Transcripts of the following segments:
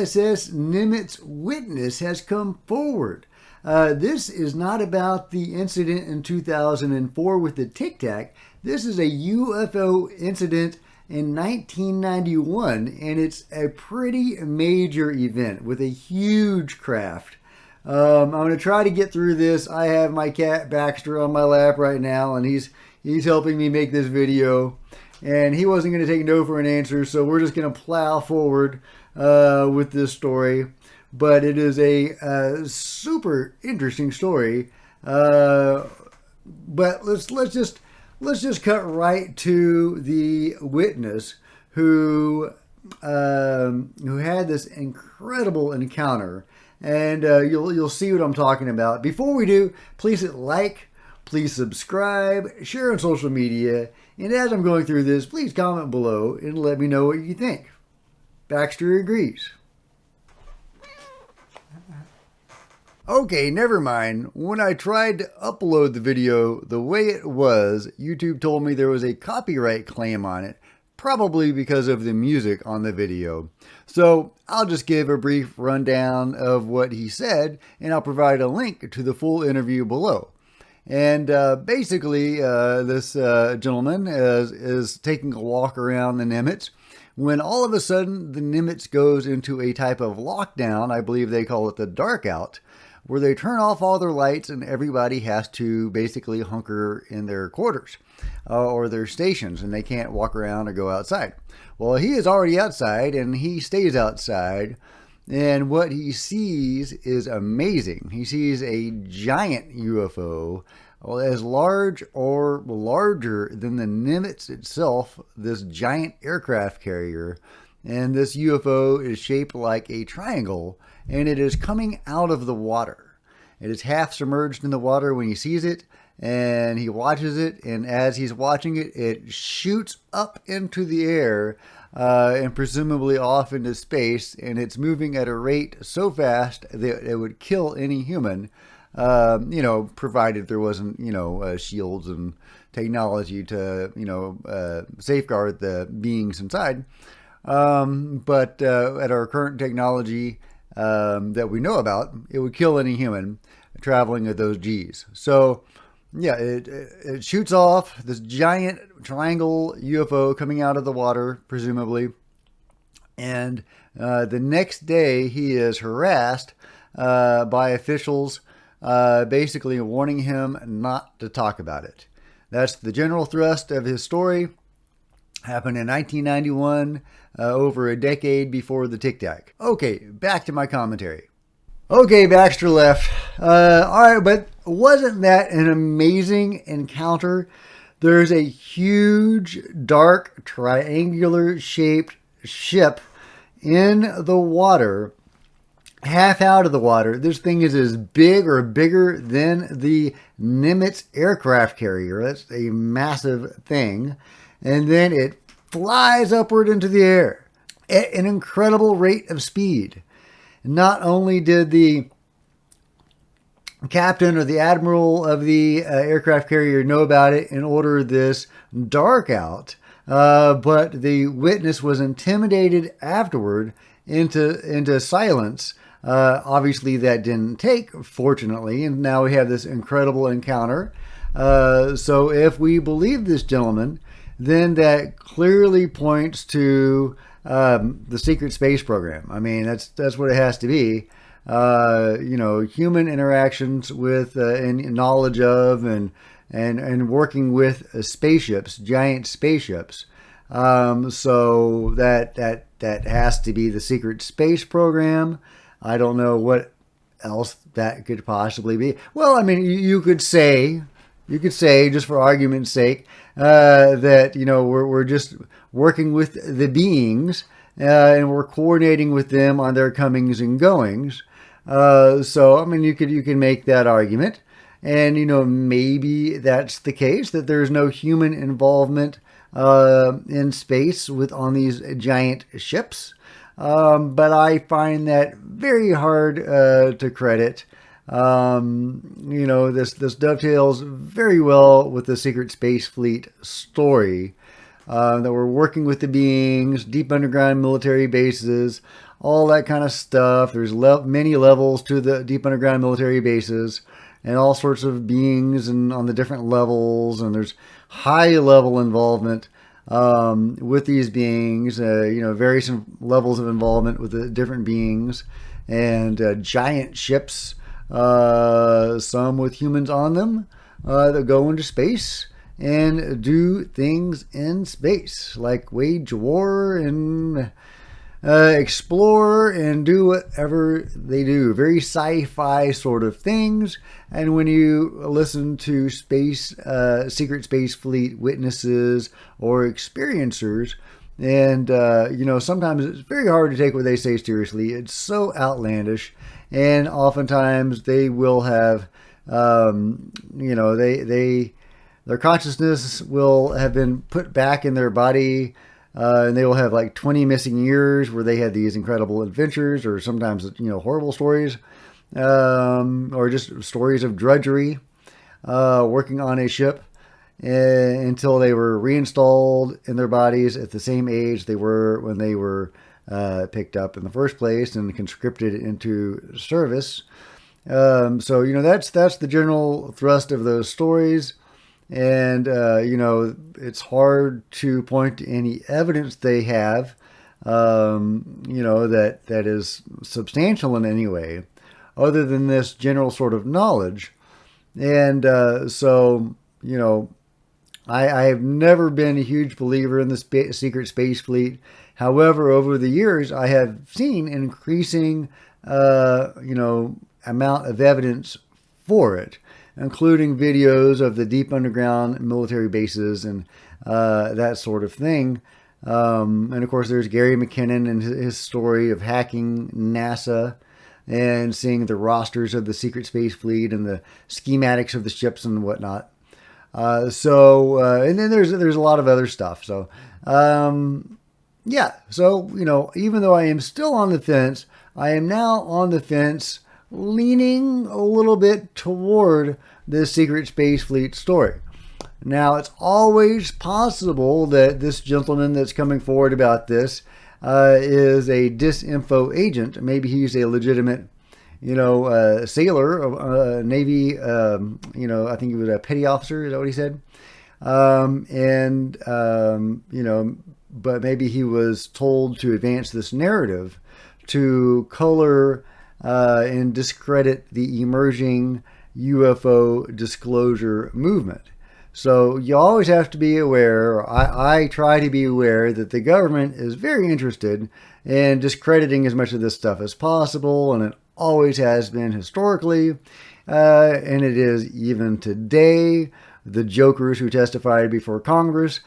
USS Nimitz witness has come forward. This is not about the incident in 2004 with the Tic Tac. This is a UFO incident in 1991, and it's a pretty major event with a huge craft. I'm going to try to get through this. I have my cat Baxter on my lap right now, and he's helping me make this video. And he wasn't going to take no for an answer, so we're just going to plow forward with this story. But it is a super interesting story. But let's just cut right to the witness who had this incredible encounter, and you'll see what I'm talking about. Before we do, please hit like, please subscribe, share on social media, and as I'm going through this, please comment below and let me know what you think. Baxter agrees. Okay, never mind. When I tried to upload the video the way it was, YouTube told me there was a copyright claim on it, probably because of the music on the video. So I'll just give a brief rundown of what he said, and I'll provide a link to the full interview below. And basically, this gentleman is taking a walk around the Nimitz when all of a sudden the Nimitz goes into a type of lockdown. I believe they call it the dark out, where they turn off all their lights and everybody has to basically hunker in their quarters or their stations, and they can't walk around or go outside. Well, he is already outside, and he stays outside, and what he sees is amazing. He sees a giant UFO as large or larger than the Nimitz itself, this giant aircraft carrier. And this UFO is shaped like a triangle, and it is coming out of the water. It is half submerged in the water when he sees it, and he watches it, and as he's watching it, it shoots up into the air and presumably off into space, and it's moving at a rate so fast that it would kill any human, provided there wasn't, shields and technology to, safeguard the beings inside. But at our current technology that we know about, it would kill any human traveling at those G's. So, yeah, it shoots off this giant triangle UFO coming out of the water, presumably. And the next day, he is harassed by officials, basically warning him not to talk about it. That's the general thrust of his story. Happened in 1991, over a decade before the Tic Tac. Okay, back to my commentary. Okay, Baxter left. All right, but wasn't that an amazing encounter? There's a huge, dark, triangular-shaped ship in the water, half out of the water. This thing is as big or bigger than the Nimitz aircraft carrier. That's a massive thing. And then it flies upward into the air at an incredible rate of speed. Not only did the captain or the admiral of the aircraft carrier know about it and order this dark out, but the witness was intimidated afterward into silence. Obviously, that didn't take, fortunately, and now we have this incredible encounter. So if we believe this gentleman, then that clearly points to the secret space program. I mean, that's what it has to be. Human interactions with and knowledge of and working with spaceships, giant spaceships. So that has to be the secret space program. I don't know what else that could possibly be. Well, I mean, you could say, just for argument's sake, that, we're just working with the beings and we're coordinating with them on their comings and goings. So, I mean, you can make that argument. And, maybe that's the case, that there's no human involvement in space on these giant ships. But I find that very hard to credit. This dovetails very well with the Secret Space Fleet story, that we're working with the beings, deep underground military bases, all that kind of stuff. There's many levels to the deep underground military bases, and all sorts of beings and on the different levels, and there's high level involvement with these beings, various levels of involvement with the different beings, and giant ships, some with humans on them, that go into space and do things in space, like wage war and explore and do whatever they do. Very sci-fi sort of things. And when you listen to secret space fleet witnesses or experiencers, and sometimes it's very hard to take what they say seriously. It's so outlandish, and oftentimes they will have, their consciousness will have been put back in their body. And they will have like 20 missing years where they had these incredible adventures, or sometimes, horrible stories, or just stories of drudgery, working on a ship until they were reinstalled in their bodies at the same age they were when they were picked up in the first place and conscripted into service. That's the general thrust of those stories. And, it's hard to point to any evidence they have, that is substantial in any way, other than this general sort of knowledge. And I have never been a huge believer in the secret space fleet. However, over the years, I have seen an increasing, amount of evidence for it, including videos of the deep underground military bases and that sort of thing. And of course, there's Gary McKinnon and his story of hacking NASA and seeing the rosters of the secret space fleet and the schematics of the ships and whatnot. And then there's a lot of other stuff. So, even though I am still on the fence, I am now on the fence, leaning a little bit toward this secret space fleet story. Now, it's always possible that this gentleman that's coming forward about this is a disinfo agent. Maybe he's a legitimate, sailor, Navy, I think he was a petty officer. Is that what he said? But maybe he was told to advance this narrative to color and discredit the emerging UFO disclosure movement. So you always have to be aware, or I try to be aware, that the government is very interested in discrediting as much of this stuff as possible, and it always has been historically, and it is even today. The jokers who testified before Congress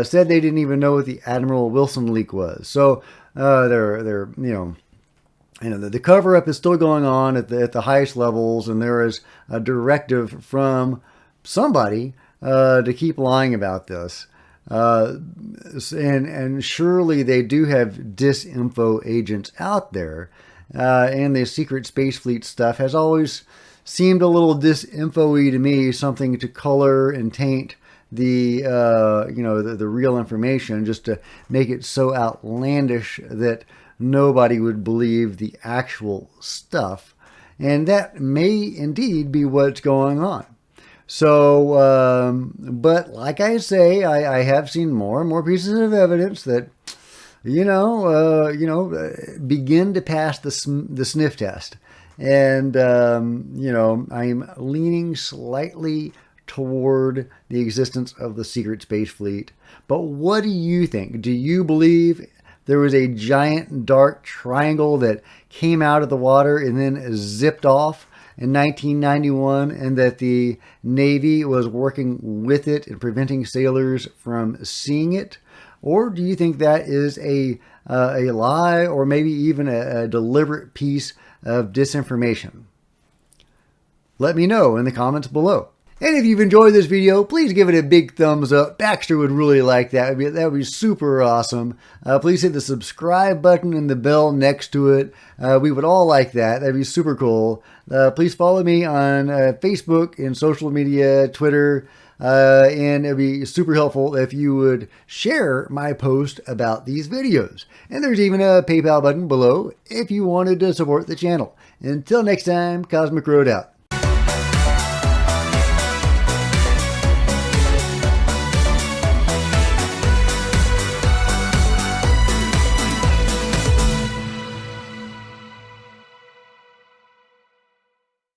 said they didn't even know what the Admiral Wilson leak was. So the cover-up is still going on at the highest levels, and there is a directive from somebody to keep lying about this. And surely they do have disinfo agents out there, and the secret space fleet stuff has always seemed a little disinfo-y to me, something to color and taint the real information, just to make it so outlandish that nobody would believe the actual stuff. And that may indeed be what's going on. So, but like I say, I have seen more and more pieces of evidence that, begin to pass the sniff test. And, I'm leaning slightly toward the existence of the secret space fleet. But what do you think? Do you believe there was a giant dark triangle that came out of the water and then zipped off in 1991, and that the Navy was working with it and preventing sailors from seeing it? Or do you think that is a lie, or maybe even a deliberate piece of disinformation? Let me know in the comments below. And if you've enjoyed this video, please give it a big thumbs up. Baxter would really like that. That would be super awesome. Please hit the subscribe button and the bell next to it. We would all like that. That'd be super cool. Please follow me on Facebook and social media, Twitter, and it'd be super helpful if you would share my post about these videos. And there's even a PayPal button below if you wanted to support the channel. Until next time, Cosmic Road out.